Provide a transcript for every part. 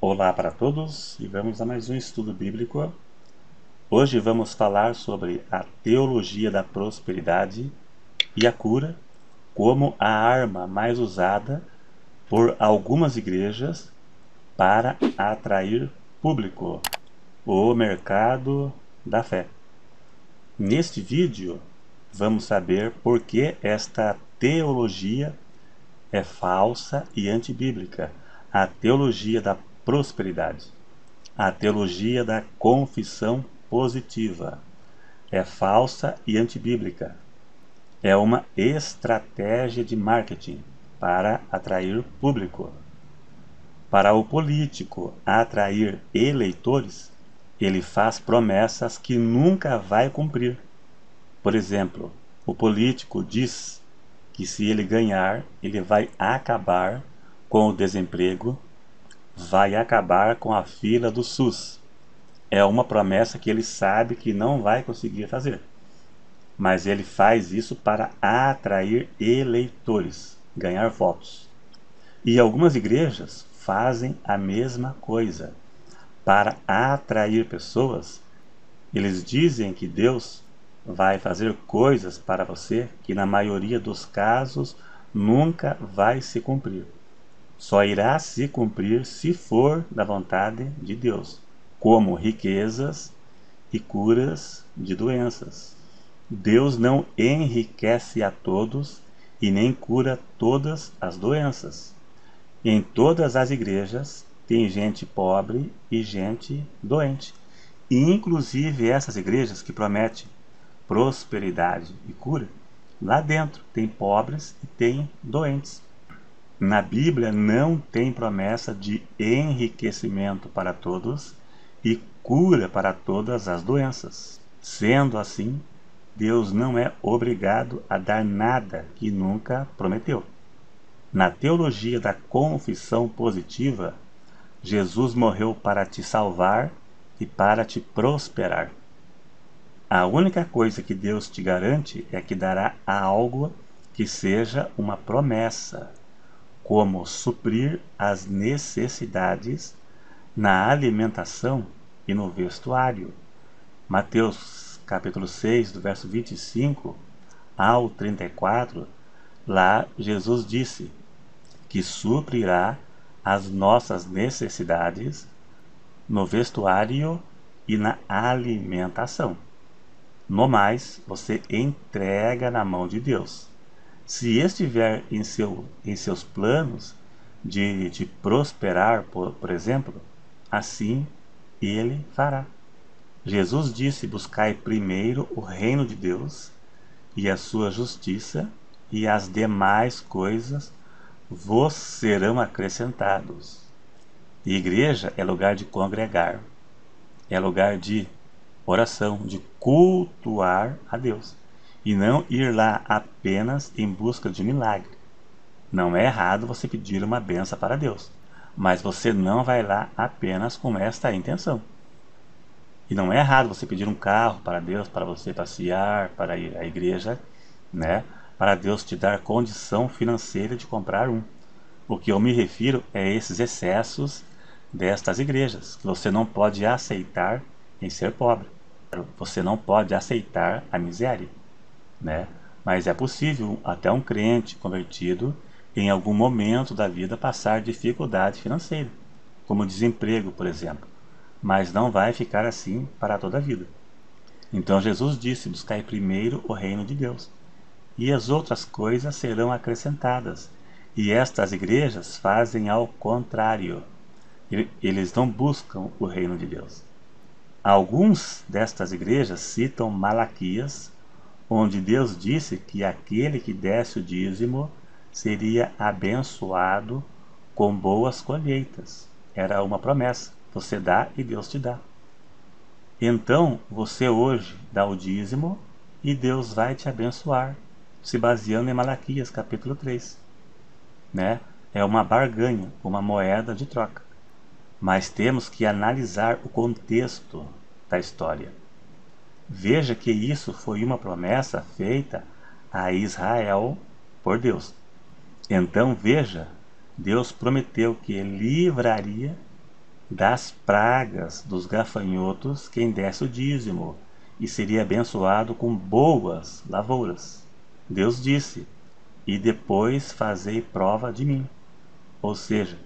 Olá para todos e vamos a mais um estudo bíblico. Hoje vamos falar sobre a teologia da prosperidade e a cura como a arma mais usada por algumas igrejas para atrair público, o mercado da fé. Neste vídeo vamos saber por que esta teologia é falsa e antibíblica, a teologia da prosperidade. A teologia da confissão positiva é falsa e antibíblica. É uma estratégia de marketing para atrair público. Para o político atrair eleitores, ele faz promessas que nunca vai cumprir. Por exemplo, o político diz que se ele ganhar, ele vai acabar com o desemprego, vai acabar com a fila do SUS. É uma promessa que ele sabe que não vai conseguir fazer. Mas ele faz isso para atrair eleitores, ganhar votos. E algumas igrejas fazem a mesma coisa. Para atrair pessoas, eles dizem que Deus vai fazer coisas para você que na maioria dos casos nunca vai se cumprir. Só irá se cumprir se for da vontade de Deus, como riquezas e curas de doenças. Deus não enriquece a todos e nem cura todas as doenças. Em todas as igrejas tem gente pobre e gente doente. E inclusive essas igrejas que prometem prosperidade e cura, lá dentro tem pobres e tem doentes. Na Bíblia não tem promessa de enriquecimento para todos e cura para todas as doenças. Sendo assim, Deus não é obrigado a dar nada que nunca prometeu. Na teologia da confissão positiva, Jesus morreu para te salvar e para te prosperar. A única coisa que Deus te garante é que dará algo que seja uma promessa, como suprir as necessidades na alimentação e no vestuário. Mateus capítulo 6, do verso 25 ao 34, lá Jesus disse que suprirá as nossas necessidades no vestuário e na alimentação. No mais, você entrega na mão de Deus. Se estiver em seus planos de prosperar, por exemplo, assim ele fará. Jesus disse: buscai primeiro o reino de Deus e a sua justiça, e as demais coisas vos serão acrescentados. Igreja é lugar de congregar, é lugar de oração, de cultuar a Deus. E não ir lá apenas em busca de milagre. Não é errado você pedir uma benção para Deus, mas você não vai lá apenas com esta intenção. E não é errado você pedir um carro para Deus, para você passear, para ir à igreja, né? Para Deus te dar condição financeira de comprar um. O que eu me refiro é esses excessos destas igrejas, que você não pode aceitar em ser pobre. Você não pode aceitar a miséria, né? Mas é possível até um crente convertido em algum momento da vida passar dificuldade financeira, como desemprego, por exemplo. Mas não vai ficar assim para toda a vida. Então Jesus disse: buscai primeiro o reino de Deus, e as outras coisas serão acrescentadas. E estas igrejas fazem ao contrário. Eles não buscam o reino de Deus. Alguns destas igrejas citam Malaquias, onde Deus disse que aquele que desse o dízimo seria abençoado com boas colheitas. Era uma promessa. Você dá e Deus te dá. Então, você hoje dá o dízimo e Deus vai te abençoar, se baseando em Malaquias capítulo 3. Né? É uma barganha, uma moeda de troca. Mas temos que analisar o contexto da história. Veja que isso foi uma promessa feita a Israel por Deus. Então veja, Deus prometeu que livraria das pragas dos gafanhotos quem desse o dízimo, e seria abençoado com boas lavouras. Deus disse: e depois fazei prova de mim. Ou seja,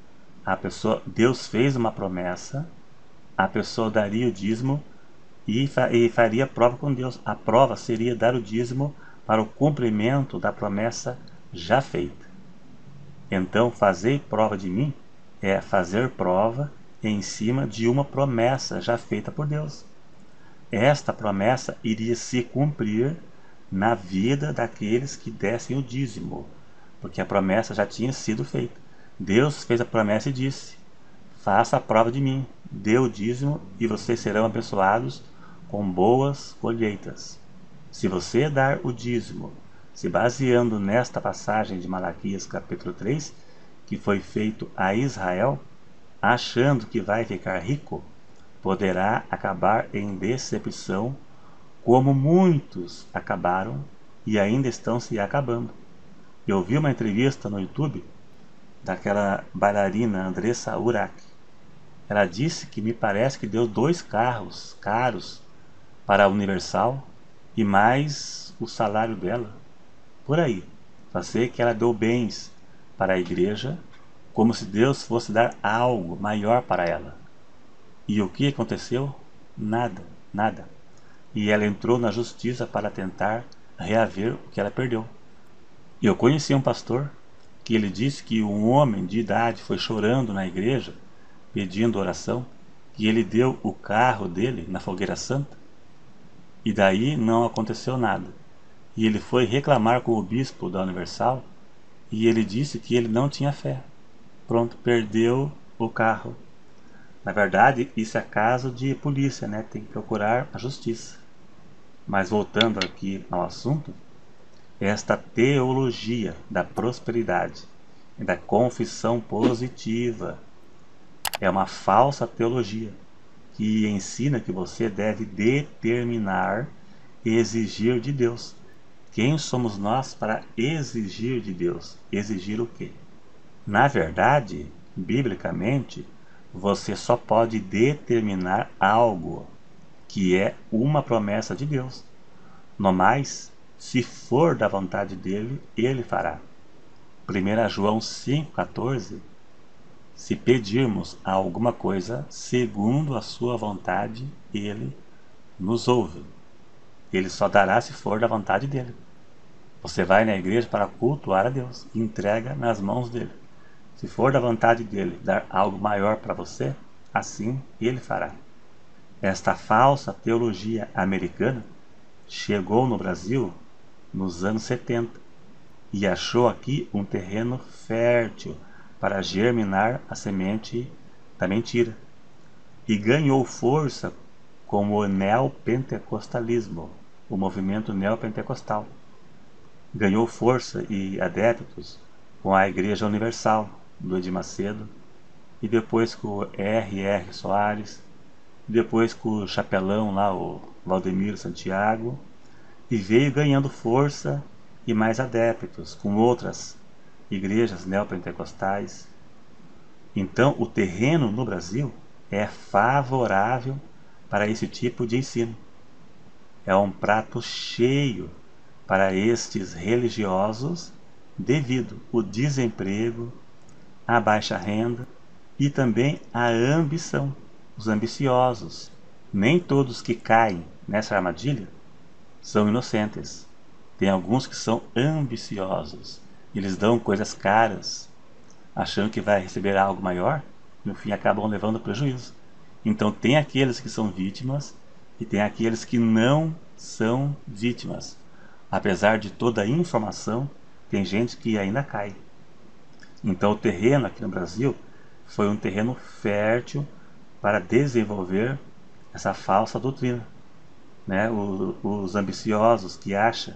Deus fez uma promessa, a pessoa daria o dízimo e faria prova com Deus. A prova seria dar o dízimo para o cumprimento da promessa já feita. Então, fazei prova de mim é fazer prova em cima de uma promessa já feita por Deus. Esta promessa iria se cumprir na vida daqueles que dessem o dízimo, porque a promessa já tinha sido feita. Deus fez a promessa e disse: faça a prova de mim, dê o dízimo e vocês serão abençoados com boas colheitas. Se você dar o dízimo, se baseando nesta passagem de Malaquias capítulo 3, que foi feito a Israel, achando que vai ficar rico, poderá acabar em decepção, como muitos acabaram e ainda estão se acabando. Eu vi uma entrevista no YouTube daquela bailarina Andressa Urach. Ela disse que me parece que deu 2 carros caros para a Universal e mais o salário dela. Por aí. Só sei que ela deu bens para a igreja, como se Deus fosse dar algo maior para ela. E o que aconteceu? Nada, nada. E ela entrou na justiça para tentar reaver o que ela perdeu. Eu conheci um pastor que ele disse que um homem de idade foi chorando na igreja, pedindo oração, que ele deu o carro dele na fogueira santa, e daí não aconteceu nada. E ele foi reclamar com o bispo da Universal, e ele disse que ele não tinha fé. Pronto, perdeu o carro. Na verdade, isso é caso de polícia, né? Tem que procurar a justiça. Mas voltando aqui ao assunto, esta teologia da prosperidade e da confissão positiva é uma falsa teologia que ensina que você deve determinar e exigir de Deus. Quem somos nós para exigir de Deus? Exigir o quê? Na verdade, biblicamente, você só pode determinar algo que é uma promessa de Deus. No mais, se for da vontade dele, ele fará. 1 João 5,14: se pedirmos alguma coisa segundo a sua vontade, ele nos ouve. Ele só dará se for da vontade dele. Você vai na igreja para cultuar a Deus e entrega nas mãos dele. Se for da vontade dele dar algo maior para você, assim ele fará. Esta falsa teologia americana chegou no Brasil nos anos 70 e achou aqui um terreno fértil para germinar a semente da mentira, e ganhou força com o neopentecostalismo, o movimento neopentecostal. Ganhou força e adeptos com a Igreja Universal, do Edir Macedo, e depois com o R.R. Soares, depois com o chapelão lá, o Valdemiro Santiago, e veio ganhando força e mais adeptos com outras igrejas neopentecostais. Então, o terreno no Brasil é favorável para esse tipo de ensino. É um prato cheio para estes religiosos devido ao desemprego, à baixa renda e também à ambição. Os ambiciosos. Nem todos que caem nessa armadilha são inocentes. Tem alguns que são ambiciosos. Eles dão coisas caras, achando que vai receber algo maior, e no fim acabam levando prejuízo. Então tem aqueles que são vítimas e tem aqueles que não são vítimas. Apesar de toda a informação, tem gente que ainda cai. Então o terreno aqui no Brasil foi um terreno fértil para desenvolver essa falsa doutrina, né? Os ambiciosos que acham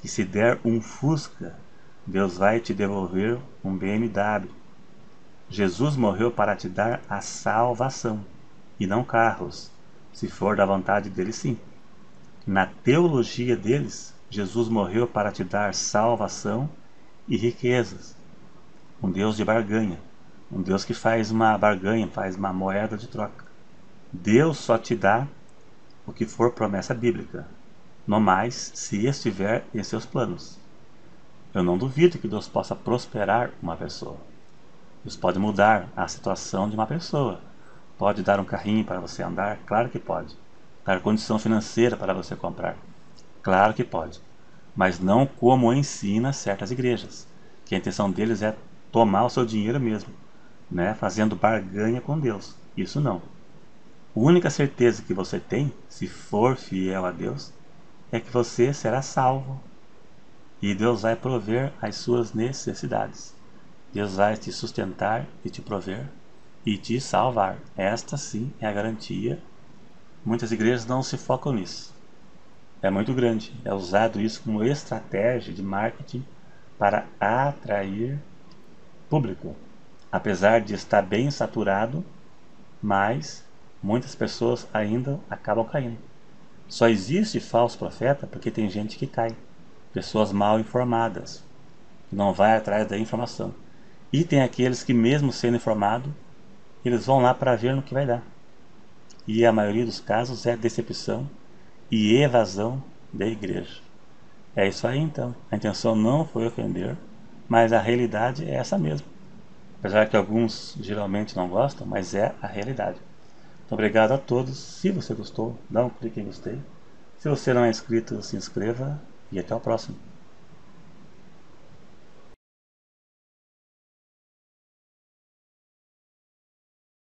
que se der um Fusca, Deus vai te devolver um BMW. Jesus morreu para te dar a salvação e não carros, se for da vontade dele, sim. Na teologia deles, Jesus morreu para te dar salvação e riquezas, um Deus de barganha. Um Deus que faz uma barganha, faz uma moeda de troca. Deus só te dá o que for promessa bíblica, no mais, se estiver em seus planos. Eu não duvido que Deus possa prosperar uma pessoa. Deus pode mudar a situação de uma pessoa. Pode dar um carrinho para você andar? Claro que pode. Dar condição financeira para você comprar? Claro que pode. Mas não como ensina certas igrejas, que a intenção deles é tomar o seu dinheiro mesmo, né? Fazendo barganha com Deus. Isso não. A única certeza que você tem, se for fiel a Deus, é que você será salvo. E Deus vai prover as suas necessidades. Deus vai te sustentar e te prover e te salvar. Esta sim é a garantia. Muitas igrejas não se focam nisso. É muito grande. É usado isso como estratégia de marketing para atrair público. Apesar de estar bem saturado, mas muitas pessoas ainda acabam caindo. Só existe falso profeta porque tem gente que cai. Pessoas mal informadas, que não vai atrás da informação. E tem aqueles que, mesmo sendo informados, eles vão lá para ver no que vai dar. E a maioria dos casos é decepção e evasão da igreja. É isso aí então. A intenção não foi ofender, mas a realidade é essa mesmo. Apesar que alguns geralmente não gostam, mas é a realidade. Então, obrigado a todos. Se você gostou, dá um clique em gostei. Se você não é inscrito, se inscreva e até o próximo.